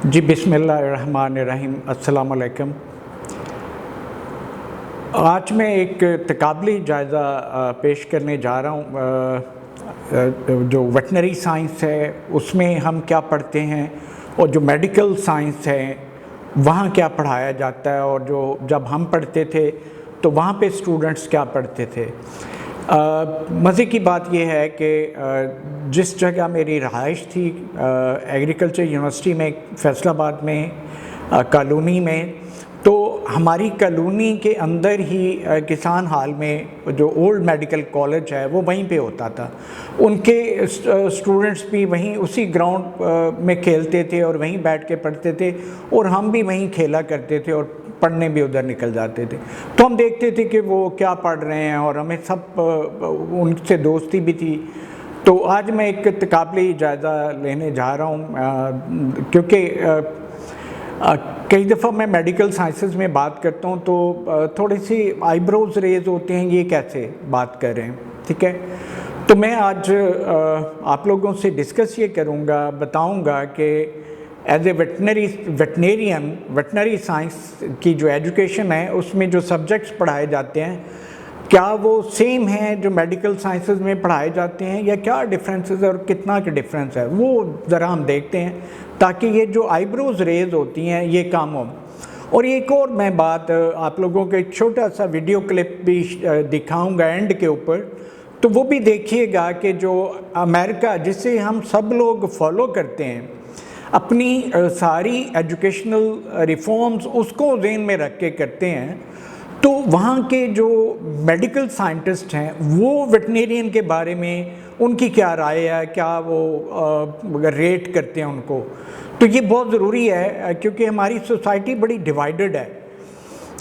जी बिस्मिल्लाहिर्रहमानिर्रहीम। अस्सलाम वालेकुम। आज मैं एक तकाबली जायज़ा पेश करने जा रहा हूँ। जो वेटनरी साइंस है उसमें हम क्या पढ़ते हैं और जो मेडिकल साइंस है वहाँ क्या पढ़ाया जाता है, और जो जब हम पढ़ते थे तो वहाँ पे स्टूडेंट्स क्या पढ़ते थे। मज़े की बात यह है कि जिस जगह मेरी रहाइश थी एग्रीकल्चर यूनिवर्सिटी में फैसलाबाद में कॉलोनी में, तो हमारी कॉलोनी के अंदर ही किसान हाल में जो ओल्ड मेडिकल कॉलेज है वो वहीं पे होता था। उनके स्टूडेंट्स भी वहीं उसी ग्राउंड में खेलते थे और वहीं बैठ के पढ़ते थे, और हम भी वहीं खेला करते थे और पढ़ने भी उधर निकल जाते थे। तो हम देखते थे कि वो क्या पढ़ रहे हैं और हमें सब उनसे दोस्ती भी थी। तो आज मैं एक तकाबली जायज़ा लेने जा रहा हूँ, क्योंकि कई दफ़ा मैं मेडिकल साइंसेस में बात करता हूँ तो थोड़ी सी आईब्रोज रेज होते हैं, ये कैसे बात कर रहे हैं, ठीक है। तो मैं आज आप लोगों से डिस्कस ये करूँगा, बताऊँगा कि as a veterinarian veterinary science की जो एजुकेशन है उसमें जो सब्जेक्ट्स पढ़ाए जाते हैं क्या वो सेम हैं जो मेडिकल साइंसेस में पढ़ाए जाते हैं, या क्या डिफरेंसेस और कितना का डिफरेंस है, वो ज़रा हम देखते हैं, ताकि ये जो आईब्रोज रेज होती हैं ये काम हो। और एक और मैं बात आप लोगों को एक छोटा सा वीडियो क्लिप भी दिखाऊंगा एंड के ऊपर, तो वो भी देखिएगा कि जो अमेरिका जिसे हम सब लोग फॉलो करते हैं, अपनी सारी एजुकेशनल रिफॉर्म्स उसको ज़हन में रख के करते हैं, तो वहाँ के जो मेडिकल साइंटिस्ट हैं वो वेटनेरियन के बारे में उनकी क्या राय है, क्या वो रेट करते हैं उनको। तो ये बहुत ज़रूरी है क्योंकि हमारी सोसाइटी बड़ी डिवाइडेड है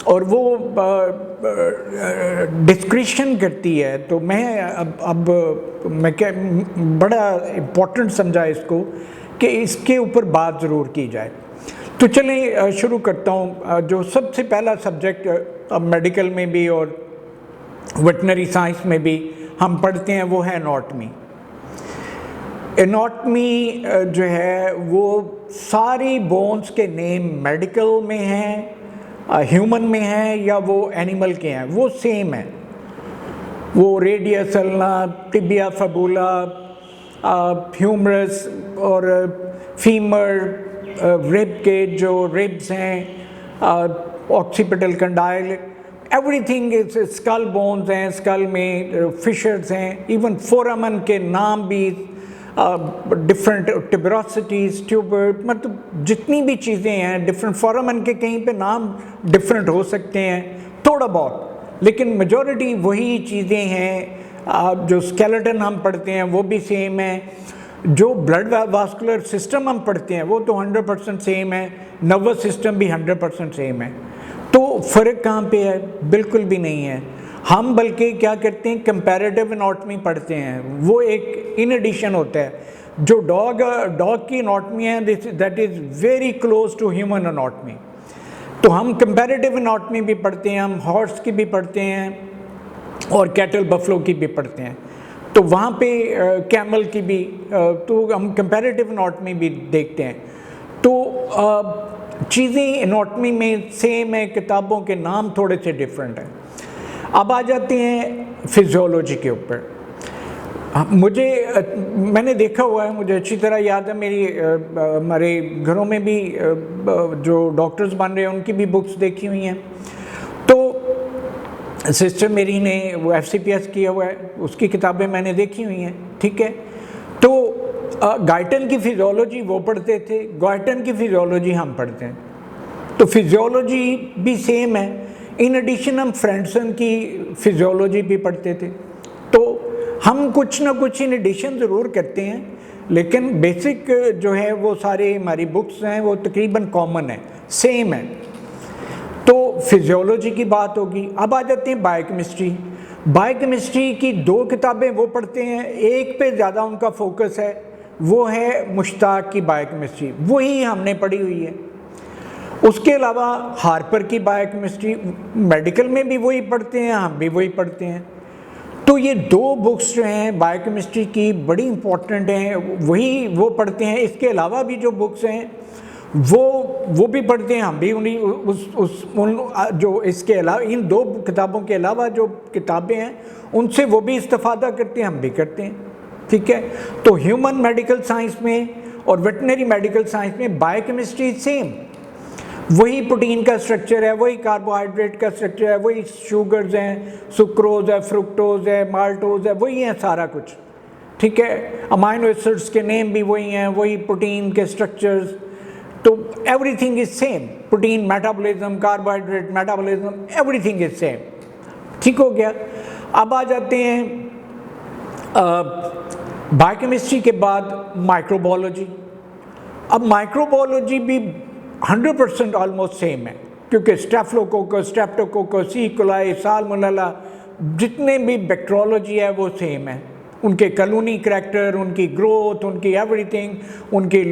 और वो डिस्क्रिशन करती है। तो मैं अब मैं क्या बड़ा इम्पोर्टेंट समझा इसको कि इसके ऊपर बात ज़रूर की जाए। तो चलें शुरू करता हूँ। जो सबसे पहला सब्जेक्ट अब मेडिकल में भी और वेटनरी साइंस में भी हम पढ़ते हैं वो है एनाटॉमी। एनाटॉमी जो है वो सारी बोन्स के नेम मेडिकल में हैं, ह्यूमन में हैं या वो एनिमल के हैं, वो सेम है। वो रेडियस अल्ना, टिबिया फबूला, ह्यूमरस और फीमर, रिब के जो रिब्स हैं, occipital condyle, everything is skull bones हैं, स्कल में फिशर्स हैं, इवन फोरामन के नाम भी डिफरेंट, ट्यूबरोसिटीज, ट्यूबर, मतलब जितनी भी चीज़ें हैं डिफरेंट, फोरामन के कहीं पे नाम डिफरेंट हो सकते हैं थोड़ा बहुत, लेकिन मेजॉरिटी वही चीज़ें हैं। जो स्केलेटन हम पढ़ते हैं वो भी सेम है, जो ब्लड वास्कुलर सिस्टम हम पढ़ते हैं वो तो 100% सेम है, नर्वस सिस्टम भी 100% सेम है। तो फ़र्क कहाँ पे है? बिल्कुल भी नहीं है। हम बल्कि क्या करते हैं, कंपैरेटिव एनाटॉमी पढ़ते हैं, वो एक इन एडिशन होता है। जो डॉग की एनाटॉमी है that is very close to human anatomy. तो हम कंपैरेटिव एनाटॉमी भी पढ़ते हैं, हम हॉर्स की भी पढ़ते हैं और कैटल बफलो की भी पढ़ते हैं। तो वहाँ पे कैमल की भी, तो हम कंपैरेटिव एनाटॉमी भी देखते हैं। तो चीज़ें एनाटॉमी में सेम है, किताबों के नाम थोड़े से डिफरेंट हैं। अब आ जाते हैं फिजियोलॉजी के ऊपर। मैंने देखा हुआ है, मुझे अच्छी तरह याद है, हमारे घरों में भी जो डॉक्टर्स बन रहे हैं उनकी भी बुक्स देखी हुई हैं। तो सिस्टर मेरी ने वो FCPS किया हुआ है, उसकी किताबें मैंने देखी हुई हैं, ठीक है। तो गाइटन की फिजियोलॉजी वो पढ़ते थे, गाइटन की फिजियोलॉजी हम पढ़ते हैं, तो फिजियोलॉजी भी सेम है। इन एडिशन हम फ्रेंडसन की फिजियोलॉजी भी पढ़ते थे। तो हम कुछ ना कुछ इन एडिशन ज़रूर करते हैं, लेकिन बेसिक जो है वो सारे हमारी बुक्स हैं वो तकरीबन कॉमन है, सेम है। तो फिजियोलॉजी की बात होगी। अब आ जाते हैं बायोकेमिस्ट्री। बायोकेमिस्ट्री की 2 किताबें वो पढ़ते हैं, एक पे ज़्यादा उनका फोकस है, वो है मुश्ताक की बायोकेमिस्ट्री, वही हमने पढ़ी हुई है। उसके अलावा हार्पर की बायोकेमिस्ट्री, मेडिकल में भी वही पढ़ते हैं, हम भी वही पढ़ते हैं। तो ये 2 बुक्स जो हैं बायोकेमिस्ट्री की बड़ी इंपॉर्टेंट हैं, वही वो पढ़ते हैं। इसके अलावा भी जो बुक्स हैं वो भी पढ़ते हैं, हम भी उन्हीं जो इसके अलावा इन दो किताबों के अलावा जो किताबें हैं उनसे वो भी इस्तेफादा करते हैं, हम भी करते हैं। ठीक है, तो ह्यूमन मेडिकल साइंस में और वेटनरी मेडिकल साइंस में बायोकेमिस्ट्री सेम, वही प्रोटीन का स्ट्रक्चर है, वही कार्बोहाइड्रेट का स्ट्रक्चर है, वही शुगर्स हैं, सुक्रोज है, फ्रुक्टोज है, माल्टोज है, वही है सारा कुछ। ठीक है, अमाइनो एसिड्स के नेम भी वही हैं, वही प्रोटीन के स्ट्रक्चर्स, तो everything is same. Protein metabolism, carbohydrate metabolism, everything is same. ठीक हो गया। अब आ जाते हैं बायोकेमिस्ट्री के बाद माइक्रोबायोलॉजी। अब माइक्रोबायोलॉजी भी 100% ऑलमोस्ट सेम है, क्योंकि staphylococcus, Streptococcus, E coli, salmonella, जितने भी बैक्टीरियोलॉजी है वो सेम है। उनके कॉलोनी करैक्टर, उनकी ग्रोथ, उनकी एवरीथिंग, उनके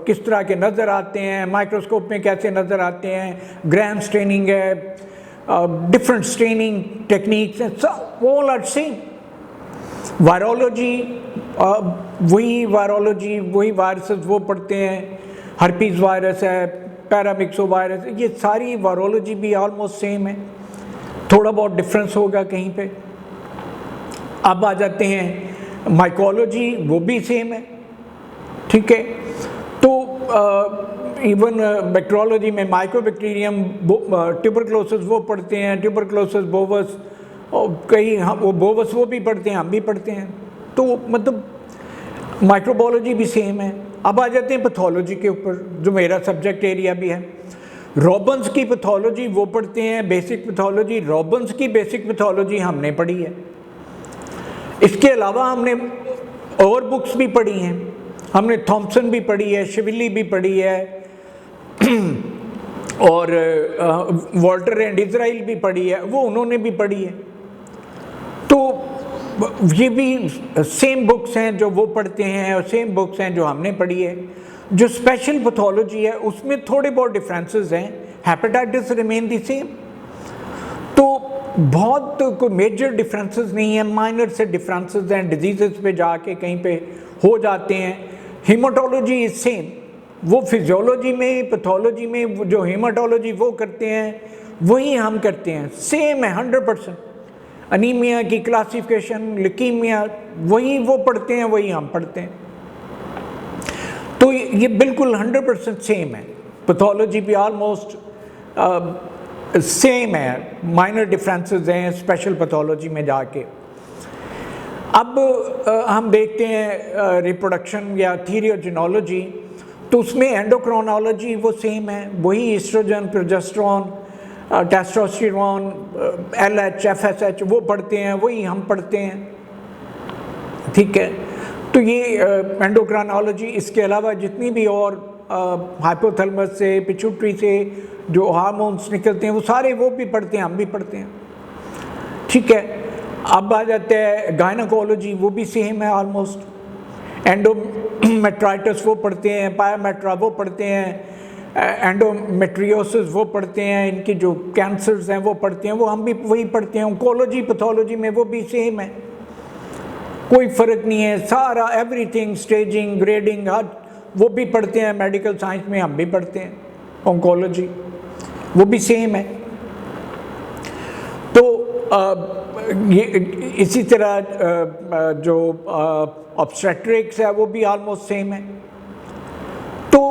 किस तरह के नज़र आते हैं, माइक्रोस्कोप में कैसे नज़र आते हैं, ग्राम स्टेनिंग है, डिफरेंट स्टेनिंग टेक्निक्स हैं, सब ऑल आर सेम। वायरोलॉजी, वही वायरसेस वो पढ़ते हैं, हर्पीज वायरस है, पैरामिक्सो वायरस, ये सारी वायरोलॉजी भी ऑलमोस्ट सेम है, थोड़ा बहुत डिफरेंस होगा कहीं पे। अब आ जाते हैं माइकोलॉजी, वो भी सेम है। ठीक है, तो इवन बैक्टीरियोलॉजी में माइकोबैक्टीरियम, ट्यूबरक्लोसिस वो पढ़ते हैं, ट्यूबरक्लोसिस बोवस, और कई वो बोवस वो भी पढ़ते हैं, हम भी पढ़ते हैं, तो मतलब माइक्रोबायोलॉजी भी सेम है। अब आ जाते हैं पैथोलॉजी के ऊपर, जो मेरा सब्जेक्ट एरिया भी है। रॉबन्स की पैथोलॉजी वो पढ़ते हैं, बेसिक पैथोलॉजी। रॉबन्स की बेसिक पैथोलॉजी हमने पढ़ी है। इसके अलावा हमने और बुक्स भी पढ़ी हैं, हमने थॉम्सन भी पढ़ी है, शिविली भी पढ़ी है, और वॉल्टर एंड इजराइल भी पढ़ी है, वो उन्होंने भी पढ़ी है। तो ये भी सेम बुक्स हैं जो वो पढ़ते हैं और सेम बुक्स हैं जो हमने पढ़ी है। जो स्पेशल पैथोलॉजी है उसमें थोड़े बहुत डिफरेंसेस हैं, हेपेटाइटिस रिमेन द सेम, तो बहुत कोई मेजर डिफरेंसेस नहीं है, माइनर से डिफरेंसेस हैं, डिजीज़ पे जाके कहीं पे हो जाते हैं। हीमाटोलॉजी इज सेम, वो फिजियोलॉजी में, पैथोलॉजी में जो हीमाटोलॉजी वो करते हैं वही हम करते हैं, सेम है 100%। अनीमिया की क्लासिफिकेशन, ल्यूकीमिया, वही वो पढ़ते हैं, वही हम पढ़ते हैं, तो ये बिल्कुल 100% सेम है। पैथोलॉजी भी ऑलमोस्ट सेम है, माइनर डिफरेंसेस हैं स्पेशल पैथोलॉजी में जाके। अब हम देखते हैं रिप्रोडक्शन या थीरियोजेनोलॉजी, तो उसमें एंडोक्रोनोलॉजी वो सेम है, वही oestrogen, progesterone, testosterone, LH, FSH वो पढ़ते हैं, वही हम पढ़ते हैं। ठीक है, तो ये एंडोक्रोनोलॉजी। इसके अलावा जितनी भी और हाइपोथैलेमस से, पिट्यूटरी से जो हार्मोन्स निकलते हैं वो सारे वो भी पढ़ते हैं, हम भी पढ़ते हैं। ठीक है, अब आ जाते हैं गायनोकोलॉजी, वो भी सेम है ऑलमोस्ट। एंडोमेट्राइटिस वो पढ़ते हैं, पायोमेट्रा वो पढ़ते हैं, एंडोमेट्रियोसिस वो पढ़ते हैं, इनकी जो कैंसर्स हैं वो पढ़ते हैं, वो हम भी वही पढ़ते हैं। ऑन्कोलॉजी, पैथोलॉजी में वो भी सेम है, कोई फ़र्क नहीं है, सारा एवरीथिंग, स्टेजिंग, ग्रेडिंग, हर वो भी पढ़ते हैं। मेडिकल साइंस में हम भी पढ़ते हैं ऑन्कोलॉजी, वो भी सेम है। तो ये इसी तरह जो ऑब्स्टेट्रिक्स है वो भी ऑलमोस्ट सेम है। तो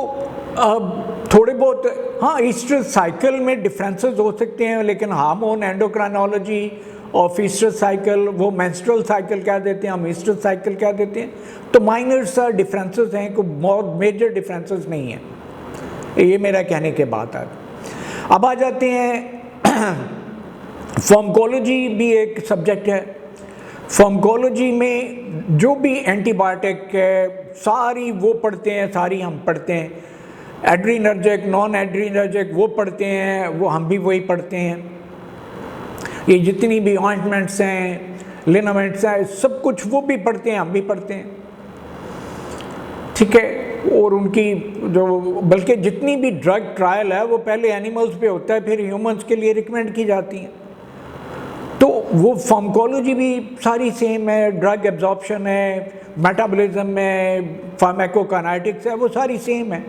थोड़े बहुत हाँ ईस्ट्रस साइकिल में डिफरेंसेस हो सकते हैं, लेकिन hormone, endocrinology of oestrus cycle, वो मेंस्ट्रुअल साइकिल कह देते हैं, हम ईस्ट्रस साइकिल कह देते हैं। तो माइनर सा डिफरेंसेस हैं, कोई बहुत मेजर डिफरेंसेस नहीं है, ये मेरा कहने के बात है। अब आ जाते हैं फार्माकोलॉजी भी एक सब्जेक्ट है। फार्माकोलॉजी में जो भी एंटीबायोटिक है सारी वो पढ़ते हैं, सारी हम पढ़ते हैं। एड्रीनर्जिक, नॉन एड्रीनर्जिक वो पढ़ते हैं, वो हम भी वही पढ़ते हैं। ये जितनी भी ऑइंटमेंट्स हैं, लिनामेंट्स हैं, सब कुछ वो भी पढ़ते हैं, हम भी पढ़ते हैं। ठीक है, और उनकी जो बल्कि जितनी भी ड्रग ट्रायल है वो पहले एनिमल्स पे होता है, फिर ह्यूमंस के लिए रिकमेंड की जाती हैं। तो वो फार्माकोलॉजी भी सारी सेम है, ड्रग एब्जॉर्प्शन है, मेटाबॉलिज्म है, फार्माकोकाइनेटिक्स है, वो सारी सेम है।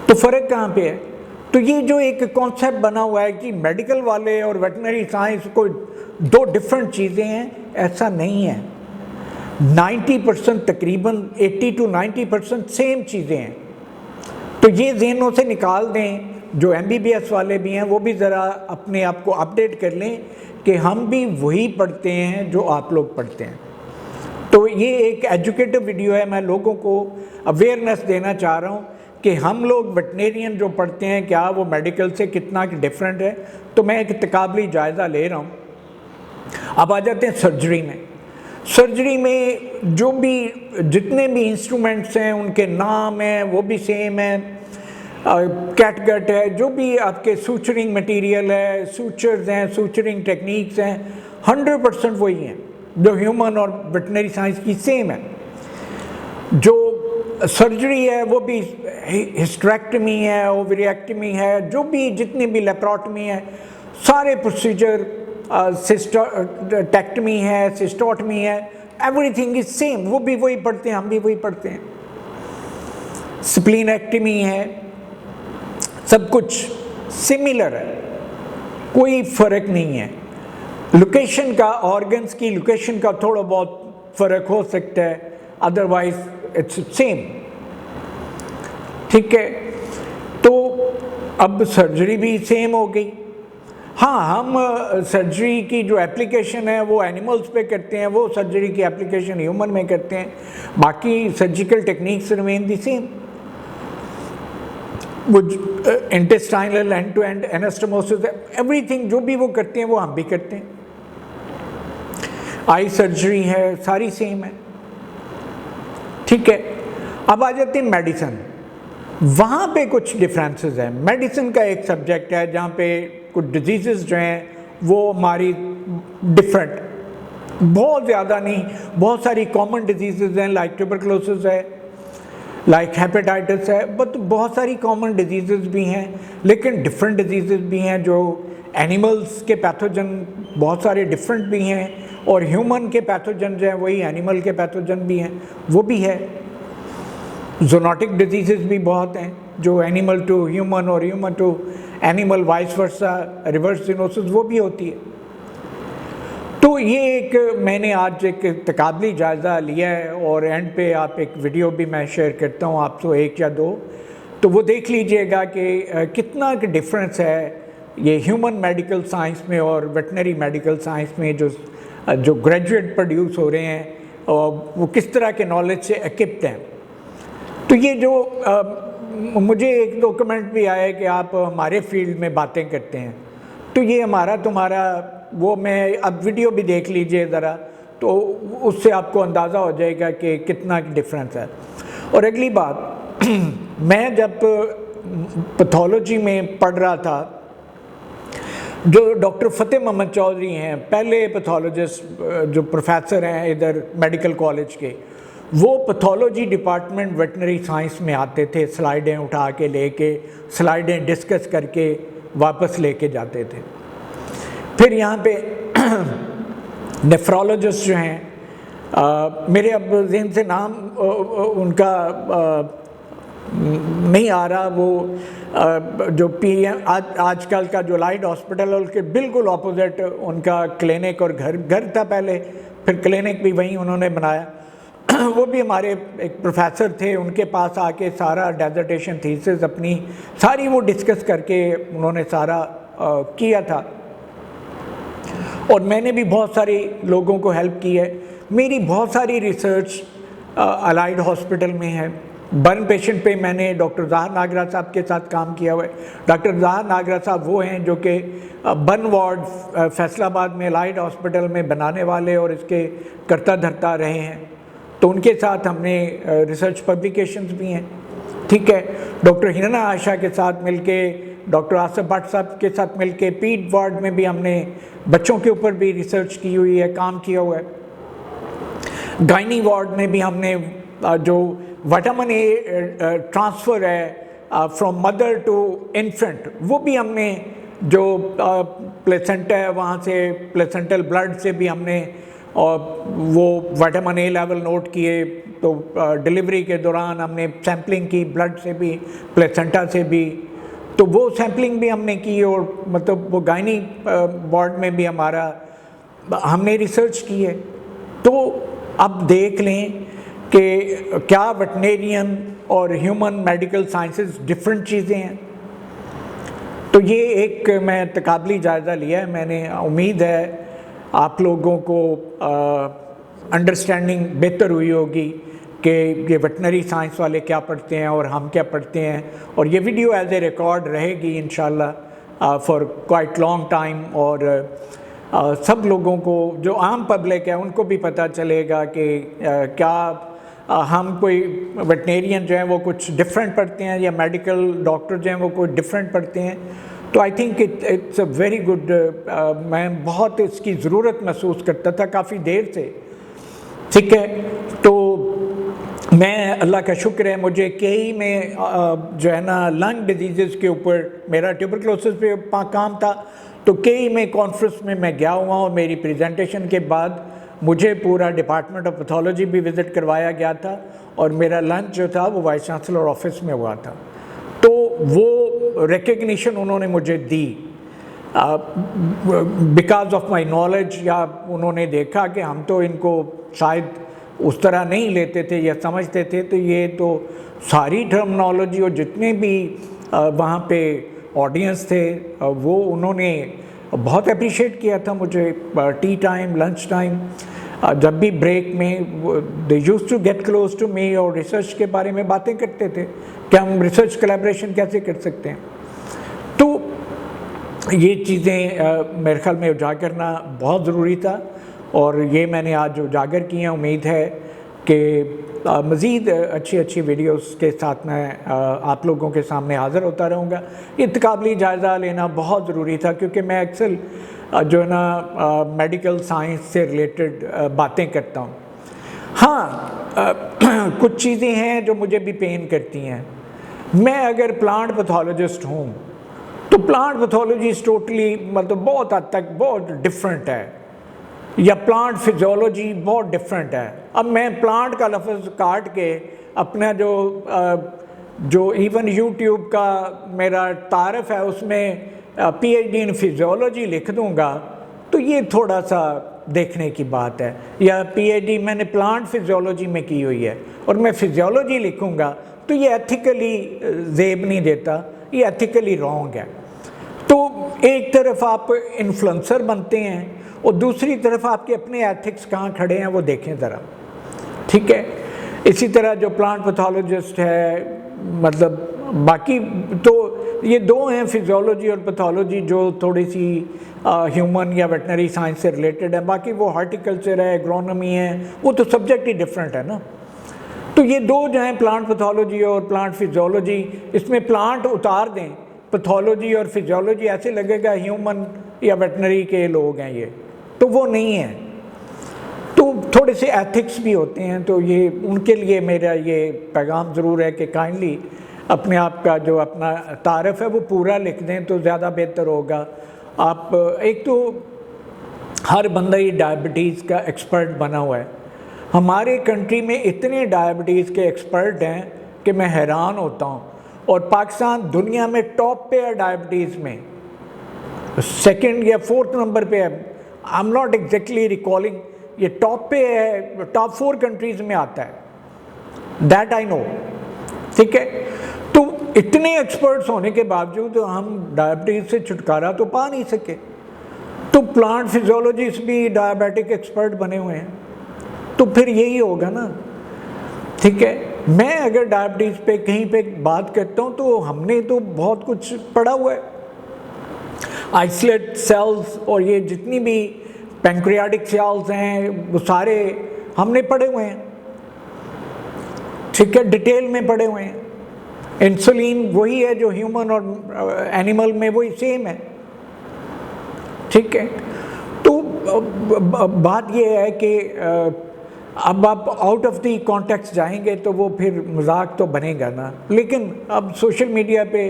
तो फ़र्क कहाँ पे है? तो ये जो एक कॉन्सेप्ट बना हुआ है कि मेडिकल वाले और वेटनरी साइंस कोई दो डिफरेंट चीज़ें हैं, ऐसा नहीं है। 90% तकरीबन 80 to 90% सेम चीज़ें हैं। तो ये ज़हनों से निकाल दें, जो MBBS वाले भी हैं वो भी ज़रा अपने आप को अपडेट कर लें कि हम भी वही पढ़ते हैं जो आप लोग पढ़ते हैं। तो ये एक एजुकेटिव वीडियो है, मैं लोगों को अवेयरनेस देना चाह रहा हूँ कि हम लोग वेटनेरियन जो पढ़ते हैं क्या वो मेडिकल से कितना डिफरेंट है। तो मैं एक तकाबली जायज़ा ले रहा हूँ। अब आ जाते हैं सर्जरी में। सर्जरी में जो भी जितने भी इंस्ट्रूमेंट्स हैं उनके नाम हैं वो भी सेम है, कैटगट है, जो भी आपके सूचरिंग मटेरियल है, सूचर्स हैं, सूचरिंग टेक्निक्स हैं, 100% वही हैं जो ह्यूमन और वेटनरी साइंस की सेम है। जो सर्जरी है वो भी हिस्टेरेक्टमी है, ओवरिएक्टमी है, जो भी जितनी भी लेप्रोटमी है, सारे प्रोसीजर, सिस्टेक्टमी है, सिस्टोटमी है, एवरीथिंग इज सेम। वो भी वही पढ़ते हैं, हम भी वही पढ़ते हैं। स्प्लीनेक्टमी है, सब कुछ सिमिलर है, कोई फ़र्क नहीं है। लोकेशन का, ऑर्गन्स की लोकेशन का थोड़ा बहुत फ़र्क हो सकता है, अदरवाइज इट्स सेम। ठीक है, तो अब सर्जरी भी सेम हो गई। हाँ, हम सर्जरी की जो एप्लीकेशन है वो एनिमल्स पे करते हैं, वो सर्जरी की एप्लीकेशन ह्यूमन में करते हैं, बाकी surgical techniques remain the same. वो intestinal end to end anastomosis, everything जो भी वो करते हैं वो हम भी करते हैं। आई सर्जरी है, सारी सेम है। ठीक है, अब आ जाते हैं मेडिसिन। वहाँ पे कुछ डिफरेंसेस हैं। मेडिसिन का एक सब्जेक्ट है जहाँ पे कुछ डिजीज़ेस जो हैं वो हमारी डिफरेंट, बहुत ज़्यादा नहीं, बहुत सारी कॉमन डिजीज़ेस हैं, लाइक ट्यूबरकुलोसिस है, लाइक हेपेटाइटिस है, बट बहुत सारी कॉमन डिजीज़ेस भी हैं, लेकिन डिफरेंट डिजीज़ेस भी हैं। जो एनिमल्स के पैथोजन बहुत सारे डिफरेंट भी हैं, और ह्यूमन के पैथोजन जो हैं वही एनिमल के पैथोजन भी हैं, वो भी है। ज़ूनोटिक डिजीज़ेस भी बहुत हैं, जो एनिमल टू ह्यूमन और human to animal, vice versa, reverse zoonosis, वो भी होती है। तो ये एक मैंने आज एक तकाबली जायज़ा लिया है, और एंड पे आप एक वीडियो भी मैं शेयर करता हूँ आपसे, एक या दो, तो वो देख लीजिएगा कि कितना डिफरेंस है ये ह्यूमन मेडिकल साइंस में और वेटनरी मेडिकल साइंस में। जो ग्रेजुएट प्रोड्यूस हो रहे हैं और वो किस तरह के नॉलेज से इक्विप्ड हैं। तो ये जो मुझे एक दो कमेंट भी आया कि आप हमारे फील्ड में बातें करते हैं, तो ये हमारा तुम्हारा वो, मैं अब वीडियो भी देख लीजिए ज़रा, तो उससे आपको अंदाज़ा हो जाएगा कि कितना डिफरेंस है। और अगली बात, मैं जब पैथोलॉजी में पढ़ रहा था, जो डॉक्टर फ़तेह मोहम्मद चौधरी हैं, पहले पैथोलॉजिस्ट जो प्रोफेसर हैं इधर मेडिकल कॉलेज के, वो पैथोलॉजी डिपार्टमेंट वेटनरी साइंस में आते थे, स्लाइडें उठा के लेके, स्लाइडें डिस्कस करके वापस लेके जाते थे। फिर यहाँ पे नेफ्रोलॉजिस्ट जो हैं, मेरे अब ज़हन से नाम उनका नहीं आ रहा, वो जो PM आजकल का जो लाइट हॉस्पिटल है उसके बिल्कुल ऑपोजिट उनका क्लिनिक और घर था पहले, फिर क्लिनिक भी वहीं उन्होंने बनाया। वो भी हमारे एक प्रोफेसर थे, उनके पास आके सारा डेजर्टेशन थीसिस अपनी सारी वो डिस्कस करके उन्होंने सारा किया था। और मैंने भी बहुत सारे लोगों को हेल्प की है। मेरी बहुत सारी रिसर्च अलाइड हॉस्पिटल में है। बर्न पेशेंट पे मैंने डॉक्टर ज़ाहर नागरा साहब के साथ काम किया हुआ है। डॉक्टर ज़ाहर नागरा साहब वो हैं जो कि बर्न वार्ड फैसलाबाद में अलाइड हॉस्पिटल में बनाने वाले और इसके करता धरता रहे हैं, तो उनके साथ हमने रिसर्च पब्लिकेशंस भी हैं। ठीक है, डॉक्टर हिना आयशा के साथ मिलके, डॉक्टर आसिफ भट्ट साहब के साथ मिलके पीड वार्ड में भी हमने बच्चों के ऊपर भी रिसर्च की हुई है, काम किया हुआ है। गायनी वार्ड में भी हमने जो विटामिन ए ट्रांसफ़र है फ्रॉम मदर टू इन्फेंट, वो भी हमने जो प्लेसेंटा है वहाँ से प्लेसेंटल ब्लड से भी हमने और वो विटामिन ए लेवल नोट किए, तो डिलीवरी के दौरान हमने सैम्पलिंग की, ब्लड से भी, प्लेसेंटा से भी, तो वो सैम्पलिंग भी हमने की, और मतलब वो गायनी वार्ड में भी हमने रिसर्च की है। तो अब देख लें कि क्या वेटनेरियन और ह्यूमन मेडिकल साइंसेस डिफरेंट चीज़ें हैं। तो ये एक मैं तकाबली जायज़ा लिया है मैंने। उम्मीद है आप लोगों को अंडरस्टैंडिंग बेहतर हुई होगी कि ये वेटनरी साइंस वाले क्या पढ़ते हैं और हम क्या पढ़ते हैं, और ये वीडियो एज ए रिकॉर्ड रहेगी इंशाल्लाह फॉर क्वाइट लॉन्ग टाइम, और सब लोगों को, जो आम पब्लिक है, उनको भी पता चलेगा कि क्या हम कोई वेटनेरियन जो हैं वो कुछ डिफरेंट पढ़ते हैं या मेडिकल डॉक्टर जो हैं वो कोई डिफरेंट पढ़ते हैं। तो I think it's a very good, मैं बहुत इसकी ज़रूरत महसूस करता था काफ़ी देर से। ठीक है, तो मैं, अल्लाह का शुक्र है, मुझे केई में जो है ना लंग डिजीज़ के ऊपर मेरा ट्यूबरक्लोसिस पे काम था, तो केई में कॉन्फ्रेंस में मैं गया हुआ, और मेरी प्रेजेंटेशन के बाद मुझे पूरा डिपार्टमेंट ऑफ पैथोलॉजी भी विज़िट करवाया गया था, और मेरा लंच जो था वो वाइस चांसलर ऑफिस में हुआ था। तो वो रिकग्निशन उन्होंने मुझे दी बिकॉज ऑफ माई नॉलेज, या उन्होंने देखा कि हम तो इनको शायद उस तरह नहीं लेते थे या समझते थे, तो ये तो सारी टर्मिनोलॉजी और जितने भी वहाँ पे ऑडियंस थे वो उन्होंने बहुत अप्रिशिएट किया था मुझे। टी टाइम, लंच टाइम, जब भी ब्रेक में they used to get close to me और रिसर्च के बारे में बातें करते थे कि हम रिसर्च कोलैबोरेशन कैसे कर सकते हैं। तो ये चीज़ें मेरे ख्याल में उजागर करना बहुत ज़रूरी था, और ये मैंने आज उजागर की हैं। उम्मीद है कि मज़ीद अच्छी वीडियोस के साथ मैं आप लोगों के सामने हाज़िर होता रहूँगा। ये तकाबली जायज़ा लेना बहुत ज़रूरी था, क्योंकि मैं अक्सर जो है ना मेडिकल साइंस से रिलेटेड बातें करता हूँ। हाँ, कुछ चीज़ें हैं जो मुझे भी पेन करती हैं। मैं अगर प्लांट पैथोलॉजिस्ट हूँ, तो प्लांट पैथोलॉजी टोटली, मतलब बहुत हद तक बहुत डिफरेंट है, या प्लांट फिजियोलॉजी बहुत डिफरेंट है। अब मैं प्लांट का लफ्ज़ काट के अपना जो इवन यूट्यूब का मेरा तारफ़ है उसमें PhD इन फिजियोलॉजी लिख दूंगा, तो ये थोड़ा सा देखने की बात है। या PhD मैंने प्लांट फिजियोलॉजी में की हुई है और मैं फिजियोलॉजी लिखूंगा, तो ये एथिकली जेब नहीं देता, ये एथिकली रॉन्ग है। तो एक तरफ आप इन्फ्लुएंसर बनते हैं और दूसरी तरफ आपके अपने एथिक्स कहाँ खड़े हैं वो देखें ज़रा। ठीक है, इसी तरह जो प्लांट पैथोलॉजिस्ट है, मतलब बाकी तो ये दो हैं, फिजियोलॉजी और पैथोलॉजी, जो थोड़ी सी ह्यूमन या वेटनरी साइंस से रिलेटेड है। बाकी वो हार्टिकल्चर है, एग्रोनॉमी है, वो तो सब्जेक्ट ही डिफरेंट है ना। तो ये दो जो हैं, प्लांट पैथोलॉजी और प्लांट फिजियोलॉजी, इसमें प्लांट उतार दें, पैथोलॉजी और फिजियोलॉजी, ऐसे लगेगा ह्यूमन या वेटनरी के लोग हैं ये, तो वो नहीं है। तो थोड़े से एथिक्स भी होते हैं। तो ये उनके लिए मेरा ये पैगाम ज़रूर है कि काइंडली अपने आप का जो अपना तारफ़ है वो पूरा लिख दें तो ज़्यादा बेहतर होगा। आप एक तो हर बंदा ही डायबिटीज़ का एक्सपर्ट बना हुआ है। हमारे कंट्री में इतने डायबिटीज़ के एक्सपर्ट हैं कि मैं हैरान होता हूँ, और पाकिस्तान दुनिया में टॉप पे है डायबिटीज़ में, सेकंड या फोर्थ नंबर पे है। I am not exactly recalling, ये टॉप पे है, टॉप 4 कंट्रीज़ में आता है, दैट आई नो। ठीक है, तो इतने एक्सपर्ट्स होने के बावजूद हम डायबिटीज़ से छुटकारा तो पा नहीं सके। तो प्लांट फिजियोलॉजिस्ट भी डायबिटिक एक्सपर्ट बने हुए हैं, तो फिर यही होगा ना। ठीक है, मैं अगर डायबिटीज़ पे कहीं पे बात करता हूँ तो हमने तो बहुत कुछ पढ़ा हुआ है, आइसोलेट सेल्स और ये जितनी भी पैंक्रियाटिक सेल्स हैं वो सारे हमने पढ़े हुए हैं। ठीक है, डिटेल में पढ़े हुए हैं। इंसुलिन वही है जो ह्यूमन और एनिमल में वही सेम है। ठीक है, तो बात ये है कि अब आप आउट ऑफ द कॉन्टेक्स्ट जाएंगे तो वो फिर मजाक तो बनेगा ना। लेकिन अब सोशल मीडिया पे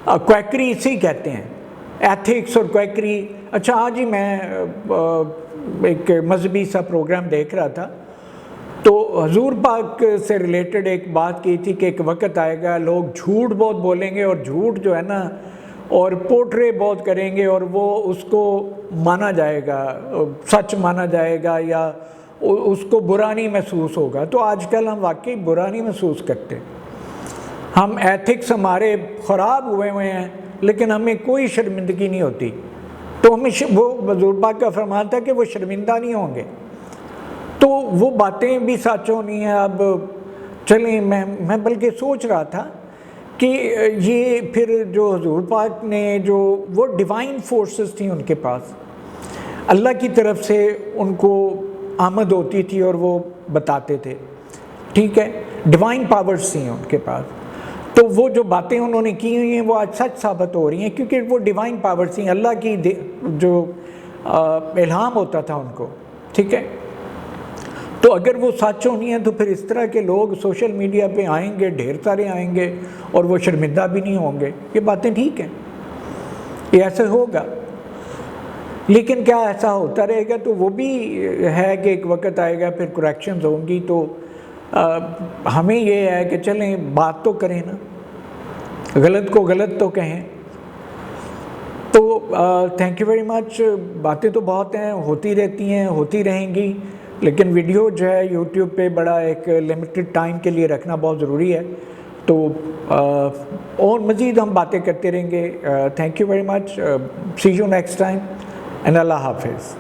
क्वैकरी इसे कहते हैं, एथिक्स और क्वैकरी। अच्छा, आज ही मैं एक मजहबी सा प्रोग्राम देख रहा था, तो हजूर पाक से रिलेटेड एक बात की थी कि एक वक्त आएगा लोग झूठ बहुत बोलेंगे और झूठ जो है ना और पोर्ट्रे बहुत करेंगे और वो उसको माना जाएगा, सच माना जाएगा या उसको बुरा नहीं महसूस होगा। तो आजकल हम वाकई बुरा नहीं महसूस करते, हम एथिक्स हमारे ख़राब हुए हैं लेकिन हमें कोई शर्मिंदगी नहीं होती। तो हमें वो हजूर पाक का फरमान था कि वो शर्मिंदा नहीं होंगे। तो वो बातें भी सच होनी है। अब चलें, मैं बल्कि सोच रहा था कि ये फिर जो हजूर पाक ने जो वो डिवाइन फोर्सेस थी उनके पास, अल्लाह की तरफ से उनको आमद होती थी और वो बताते थे, ठीक है, डिवाइन पावर्स थी उनके पास। तो वो जो बातें उन्होंने की हुई हैं वो आज सच साबित हो रही हैं क्योंकि वो डिवाइन पावर्स थी, अल्लाह की जो इल्हाम होता था उनको, ठीक है। तो अगर वो सच होनी है तो फिर इस तरह के लोग सोशल मीडिया पे आएंगे, ढेर सारे आएंगे और वो शर्मिंदा भी नहीं होंगे। ये बातें ठीक हैं, ये ऐसे होगा। लेकिन क्या ऐसा होता रहेगा? तो वो भी है कि एक वक्त आएगा फिर करेक्शंस होंगी। तो हमें ये है कि चलें बात तो करें ना, गलत को गलत तो कहें। तो थैंक यू वेरी मच। बातें तो बहुत हैं, होती रहती हैं, होती रहेंगी, लेकिन वीडियो जो है यूट्यूब पे बड़ा एक लिमिटेड टाइम के लिए रखना बहुत ज़रूरी है। तो और मज़ीद हम बातें करते रहेंगे। Thank you very much. See you next time and अल्लाह हाफिज़।